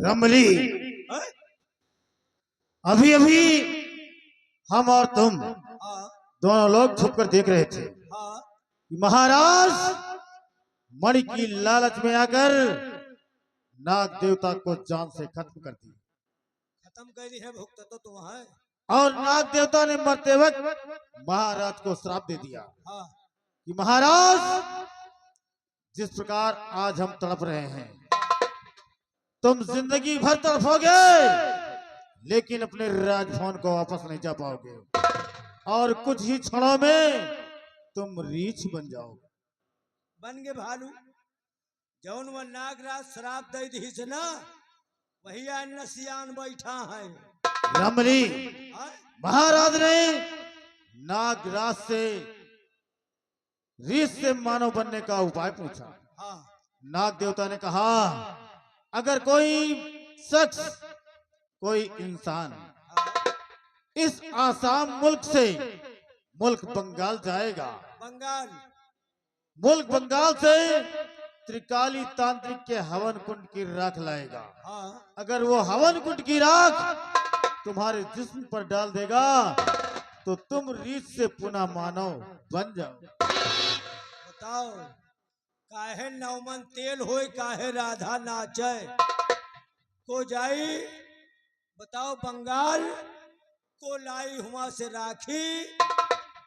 रमली, अभी अभी हम और तुम दोनों लोग छुप कर देख रहे थे कि महाराज मणि की लालच में आकर नाग देवता को जान से खत्म कर दिया। खत्म कर दी है भुगत तो तुम है। और नाग देवता ने मरते वक्त महाराज को श्राप दे दिया कि महाराज जिस प्रकार आज हम तड़प रहे हैं तुम जिंदगी भर तड़पोगे लेकिन अपने राजभवन को वापस नहीं जा पाओगे और कुछ ही क्षणों में तुम रीछ बन जाओगे। बन गए भालू जौन व नागराज शराब दे दी से ना वही नसियान बैठा है। रमली, महाराज ने नागराज से रीछ से मानव बनने का उपाय पूछा। नाग देवता ने कहा अगर कोई शख्स कोई इंसान इस आसाम मुल्क से मुल्क बंगाल जाएगा, मुल्क बंगाल से त्रिकाली तांत्रिक के हवन कुंड की राख लाएगा। अगर वो हवन कुंड की राख तुम्हारे जिस्म पर डाल देगा तो तुम रीछ से पुनः मानव बन जाओ। बताओ काहे नौमन तेल होए काहे राधा नाचे को जाई। बताओ बंगाल को लाई हुआ से राखी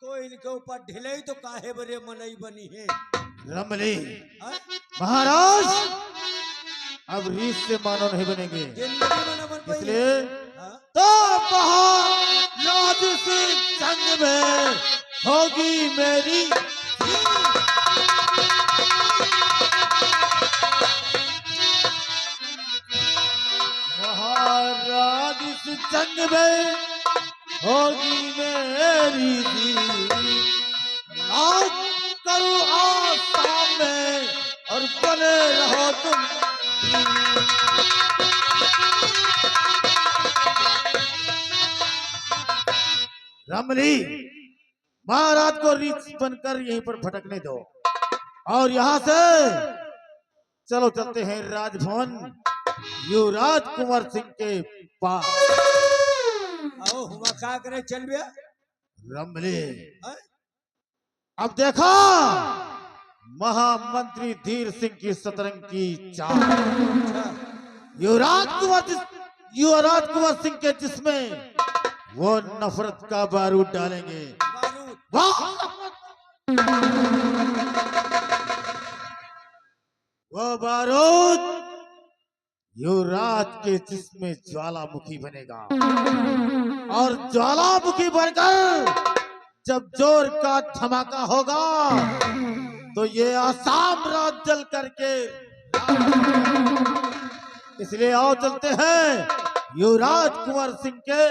को इनके ऊपर ढिले तो काहे बरे मनई बनी है। रमली, महाराज अब रीछ से मानव नहीं बनेंगे इसलिए तो राज से जंग में होगी मेरी। महाराज इस जंग में होगी मेरी राज करो आसाम में और बने रहो तुम। रमली, महाराज को रीछ बनकर यहीं पर भटकने दो और यहाँ से चलो चलते हैं राजभवन युवराज कुंवर सिंह के पास। आओ हुआ क्या करे चल गया। रमली, अब देखो महामंत्री धीर सिंह की सतरंग की चाल। युवराज कुंवर सिंह के जिसमें वो नफरत का बारूद डालेंगे। वो बारूद युवराज के जिसमें ज्वालामुखी बनेगा और ज्वालामुखी बनकर जब जोर का धमाका होगा तो ये आसाम राज जल करके। इसलिए आओ चलते हैं युवराज कुंवर सिंह के।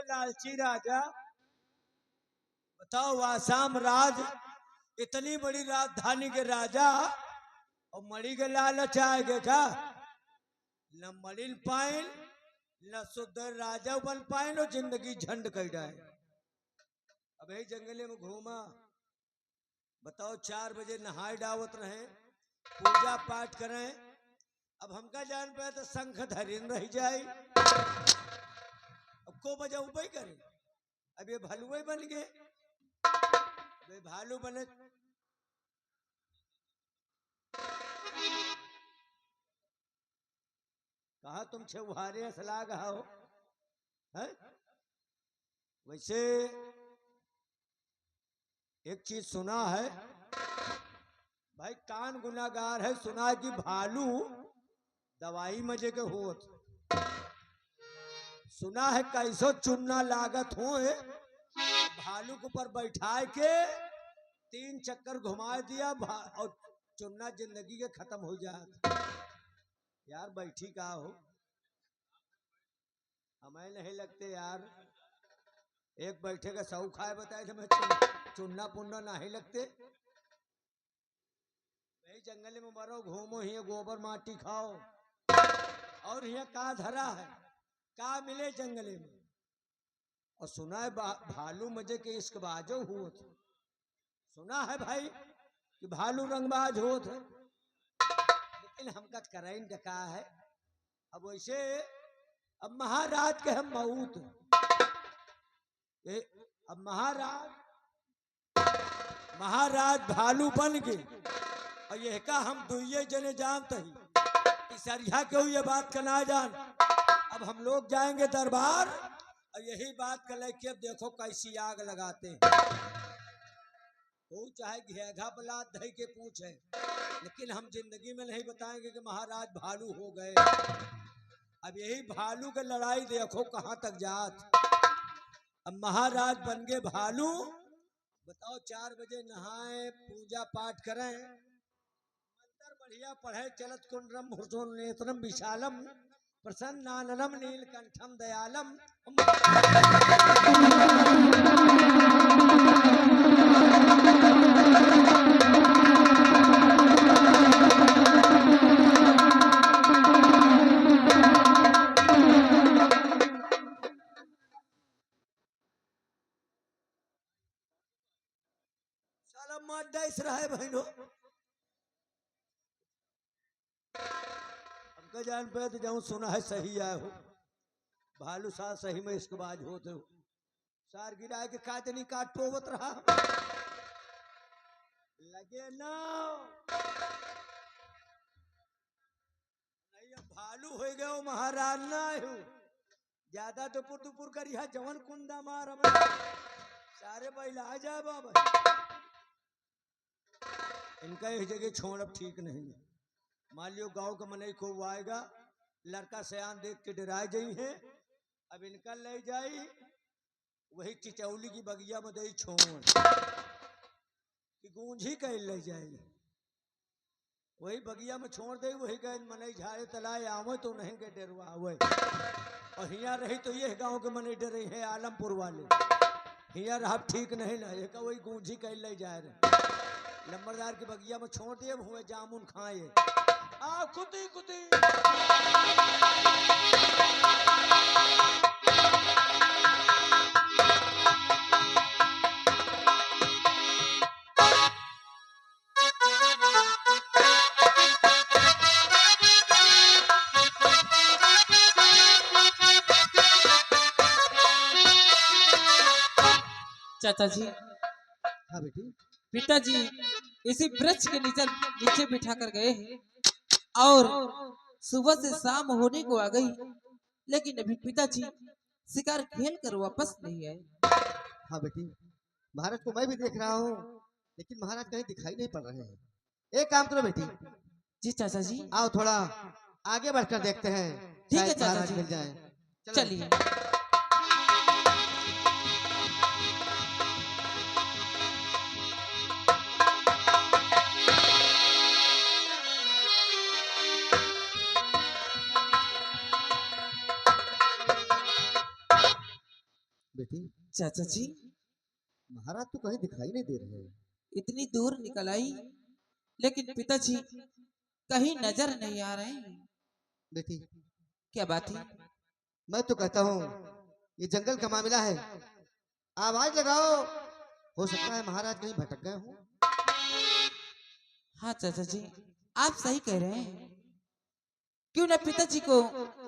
लालची राजा बताओ आसाम राज इतनी बड़ी राजधानी के राजा और मणि के लालच आएगे का न मणिल पाइन न शुद्ध राजा बन पाए न जिंदगी झंड कर जाए। अब यही जंगले में घूमा बताओ 4 बजे नहाए डावत रहे पूजा पाठ करें। अब हमका जान पे तो शंख धरिन रह जाए अब को बजा उपाय करे। अब ये भालुए बन गए वे भालू बने। कहा तुम छुहारे असला हो है? वैसे एक चीज सुना है भाई कान गुनागार है सुना कि भालू दवाई मजे के होत सुना है कैसो चुनना लागत हो भालू के ऊपर बैठाए के 3 चक्कर घुमा दिया और चुनना जिंदगी के खत्म हो जाए। यार बैठी का हो हमें नहीं लगते यार एक बैठे का सौ खाए बताए थे मैं चुनना पुन्ना नहीं लगते। भाई जंगल में मरो घूमो ही गोबर माटी खाओ और यहाँ का धरा है का मिले जंगले में। और सुना है भालू मजे के इश्क बाजो हुआ सुना है भाई कि भालू रंगबाज होत है, लेकिन हमका करैन डका है। अब वैसे अब महाराज के हम मऊत अब महाराज भालू बन गए और यह का हम दुइये जने जानते ही सरिया क्यों ये बात का ना जान। अब हम लोग जाएंगे दरबार और यही बात का लेके अब देखो कैसी आग लगाते हैं। वो चाहे घेघा बलात धई के पूछे, लेकिन हम जिंदगी में नहीं बताएंगे कि महाराज भालू हो गए। अब यही भालू की लड़ाई देखो कहां तक जात। अब महाराज बन गए भालू। बताओ 4 बजे नहाए, पूजा पाठ करें, मंत्र बढ़िया पढ़े, चलत कुंडरम भुजोन नेत्रम विशालम प्रसन्नाननम नीलकंठम दयालम। साला मार डाइस रहा है बहनों। हमका जान पे तो जाऊं सुना है सही आए हो, भालू साल सही में इसके बाद होते हो। सार गिरा के काटनी काट टोवत रहा लगे ना नहीं। अब भालू हो गए हो, महाराज ना हो। ज्यादा दुपुर दुपुर करी है जवन कुंदा मार सारे बैला आ जाए बाबा। इनका एक जगह छोड़ अब ठीक नहीं है। मान लियो गांव का मनई को आएगा, लड़का सयान देख के डराए जाई है। अब इनका ले जाई वही चिचौली की बगिया में दई छोड़ कि गूंजी कह ले जाएगी, वही बगिया में छोड़ दे। वही कह मनई झाड़े तलाए आवे तो नहीं के डरवावे। और हिया रही तो ये गांव के मनई डरे हैं आलमपुर वाले। हिया रहा ठीक नहीं ना, ये का वही गूंजी कह ले जा रहे। लंबरदार की बगिया में छोड़ दिए, हुए जामुन खाए आ कुती कुती। चाचा जी, हाँ बेटी। पिताजी इसी वृक्ष के नीचे बिठा कर गए हैं और सुबह से शाम होने को आ गई, लेकिन अभी पिताजी शिकार खेल कर वापस नहीं आए। हाँ बेटी, महाराज को मैं भी देख रहा हूँ, लेकिन महाराज कहीं दिखाई नहीं पड़ रहे हैं। एक काम करो बेटी। जी चाचा जी। आओ थोड़ा आगे बढ़कर देखते हैं, ठीक है शायद चाचा महाराज जी। मिल जाए। चलिए। बेटी, चाचा जी, महाराज तो कहीं दिखाई नहीं दे रहे। इतनी दूर निकल आई, लेकिन पिताजी कहीं नजर नहीं आ रहे हैं। बेटी, क्या बात है? मैं तो कहता हूँ ये जंगल का मामला है, आवाज लगाओ, हो सकता है महाराज कहीं भटक गए हो। हाँ चाचा जी, आप सही कह रहे हैं। क्यों ना पिताजी को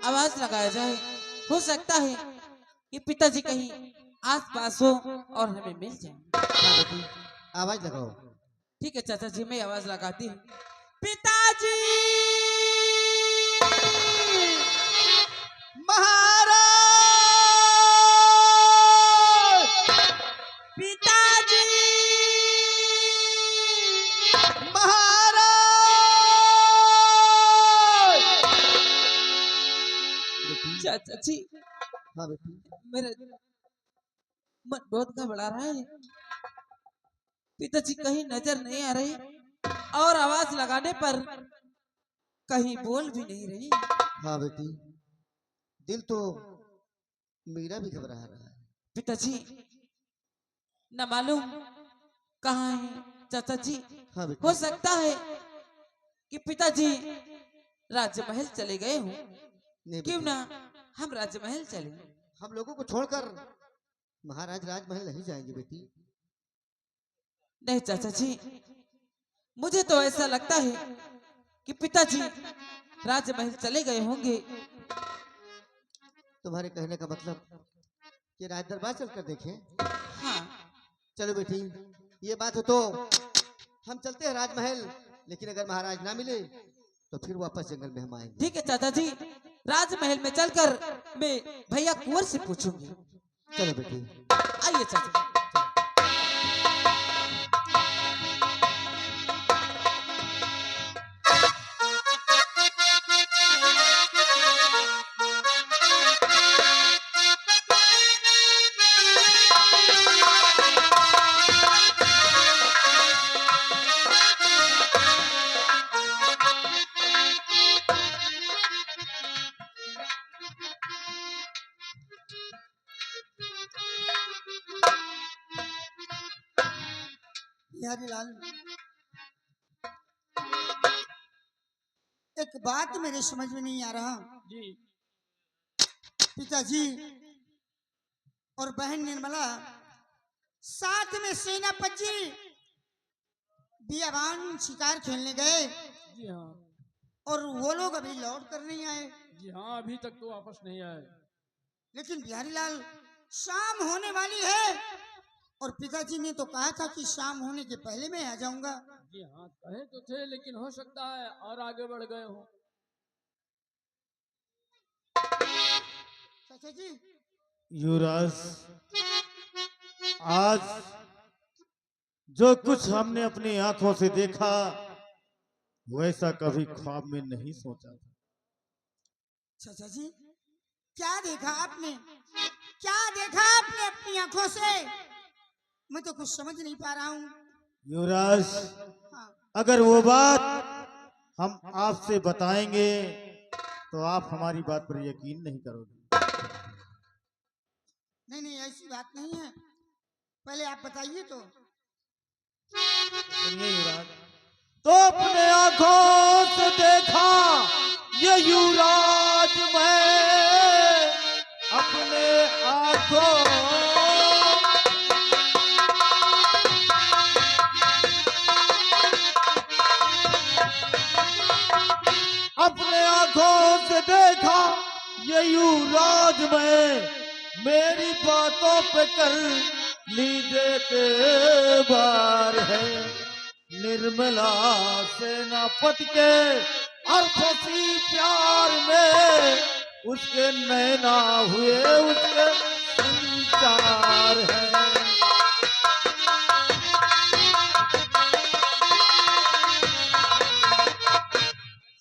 आवाज लगाया जाए, हो सकता है कि पिताजी कहीं आसपास हो और हमें मिल जाए। हाँ बेटी, आवाज लगाओ। ठीक है चाचा जी, मैं आवाज लगाती हूँ। पिताजी, महाराज, पिताजी, महाराज। चाचा जी, हाँ बेटी, मेरा मन बहुत घबरा रहा है। पिताजी कहीं नजर नहीं आ रहे और आवाज लगाने पर कहीं बोल भी नहीं रहे। हाँ बेटी, दिल तो मेरा भी घबरा रहा है। पिताजी न मालूम कहाँ है चाचा जी। हाँ बेटी, हो सकता है कि पिताजी राजमहल चले गए हो। नहीं क्यों बेटी, ना हम राजमहल चले। हम लोगों को छोड़कर महाराज राजमहल नहीं जाएंगे बेटी। नहीं चाचा जी, मुझे तो ऐसा लगता है कि पिताजी राजमहल चले गए होंगे। तुम्हारे कहने का मतलब कि राज दरबार चलकर देखें? हाँ चलो बेटी, ये बात हो तो हम चलते हैं राजमहल, लेकिन अगर महाराज ना मिले तो फिर वापस जंगल में हम आएंगे। ठीक है चाचा जी, राजमहल में चलकर मैं भैया कुंवर से पूछूंगी। चलो बेटी। आइए चाचा जी। बिहारी लाल, एक बात मेरे समझ में नहीं आ रहा। जी पिताजी और बहन निर्मला साथ में सेनापति जी बियाबान शिकार खेलने गए जी हाँ। और वो लोग अभी लौट कर नहीं आए। जी हाँ, अभी तक तो वापस नहीं आए। लेकिन बिहारी लाल, शाम होने वाली है और पिताजी ने तो कहा था कि शाम होने के पहले मैं आ जाऊंगा। जी हाँ, कहे तो थे, लेकिन हो सकता है और आगे बढ़ गए हो। चाचा जी, युवराज, आज जो कुछ हमने अपनी आंखों से देखा वैसा कभी ख्वाब में नहीं सोचा था। चाचा जी, क्या देखा आपने? क्या देखा आपने अपनी आंखों से? मैं तो कुछ समझ नहीं पा रहा हूँ। युवराज, हाँ, अगर वो बात हम आपसे बताएंगे तो आप हमारी बात पर यकीन नहीं करोगे। नहीं नहीं, ऐसी बात नहीं है, पहले आप बताइए तो। सुनिए युवराज, तो अपने आंखों से देखा ये युवराज, मैं अपने आंखों अपने आंखों से देखा ये युवराज, मैं मेरी बातों पे कर लीजिए के बार है। निर्मला सेनापति के और फंसी प्यार में उसके नैना हुए उसके संचार है।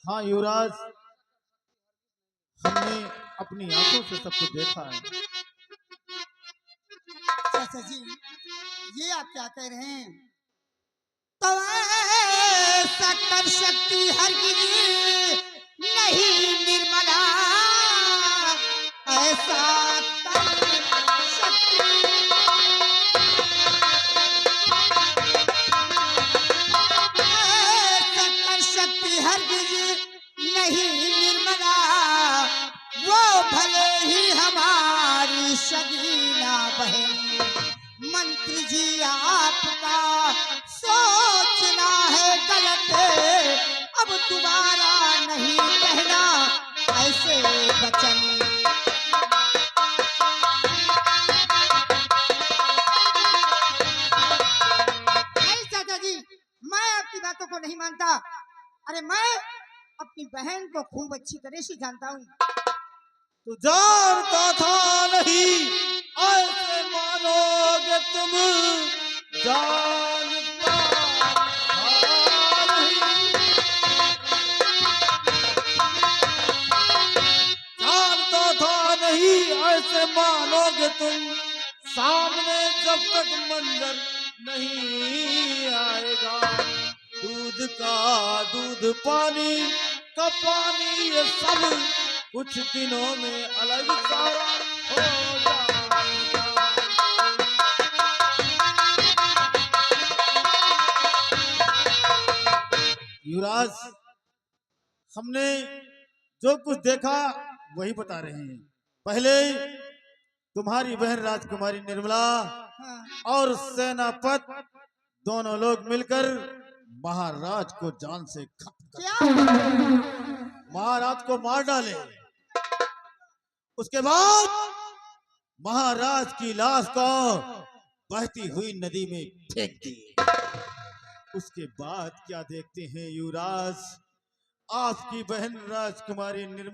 हाँ युवराज, हमने अपनी आंखों से सब कुछ देखा है। चाचा जी, ये आप क्या कह रहे हैं? तो ऐसा कर सकती हरगिज नहीं निर्मला, ऐसा कर सकती, ऐसा कर सकती हरगिज नहीं निर्मला, वो भले ही हमारी सगीना बहन। मंत्री जी, आपका सोचना है गलत, अब दोबारा नहीं कहना ऐसे वचन। नहीं चाचा जी, मैं आपकी बातों को नहीं मानता। अरे मैं अपनी बहन को खूब अच्छी तरह से जानता हूँ। तू जानता था नहीं ऐसे मानोगे तुम, जानता था नहीं, जानता था नहीं ऐसे मानोगे तुम, सामने जब तक मंजर नहीं आएगा। दूध का दूध, पानी का पानी, ये सब कुछ दिनों में अलग सारा हो जाएगा। युवराज, हमने जो कुछ देखा वही बता रहे हैं। पहले तुम्हारी बहन राजकुमारी निर्मला हाँ, और सेनापति दोनों लोग मिलकर महाराज को जान से खत्म कर, क्या महाराज को मार डाले। उसके बाद महाराज की लाश को बहती हुई नदी में फेंक दिए। उसके बाद क्या देखते हैं युवराज, आपकी बहन राजकुमारी निर्मला